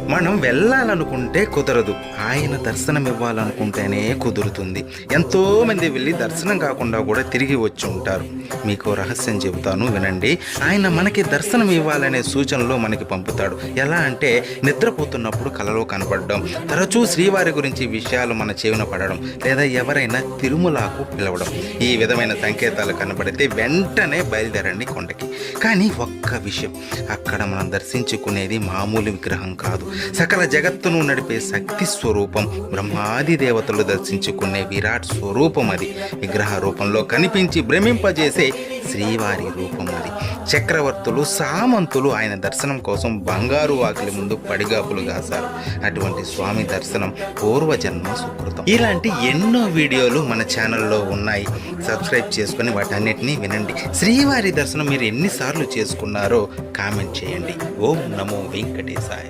మనం వెళ్ళాలనుకుంటే కుదరదు, ఆయన దర్శనం ఇవ్వాలనుకుంటేనే కుదురుతుంది. ఎంతోమంది వెళ్ళి దర్శనం కాకుండా కూడా తిరిగి వచ్చి ఉంటారు. మీకు రహస్యం చెబుతాను, వినండి. ఆయన మనకి దర్శనం ఇవ్వాలనే సూచనలు మనకి పంపుతాడు. ఎలా అంటే నిద్రపోతున్నప్పుడు కలలో కనపడడం, తరచూ శ్రీవారి గురించి విషయాలు మన చెవిన పడడం, లేదా ఎవరైనా తిరుమలకు పిలవడం. ఈ విధమైన సంకేతాలు కనబడితే వెంటనే బయలుదేరండి కొండకి. కానీ ఒక్క విషయం, అక్కడ మనం దర్శించుకునేది మామూలు విగ్రహం కాదు, సకల జగత్తును నడిపే శక్తి స్వరూపం, బ్రహ్మాది దేవతలు దర్శించుకునే విరాట్ స్వరూపం అది. విగ్రహ రూపంలో కనిపించి భ్రమింపజేసే శ్రీవారి రూపం అది. చక్రవర్తులు, సామంతులు ఆయన దర్శనం కోసం బంగారు వాకిలి ముందు పడిగాపులు కాశారు. అటువంటి స్వామి దర్శనం పూర్వజన్మ సుకృతం. ఇలాంటి ఎన్నో వీడియోలు మన ఛానల్లో ఉన్నాయి. సబ్స్క్రైబ్ చేసుకుని వాటన్నిటినీ వినండి. శ్రీవారి దర్శనం మీరు ఎన్నిసార్లు చేసుకున్నారో కామెంట్ చేయండి. ఓం నమో వెంకటేశాయ.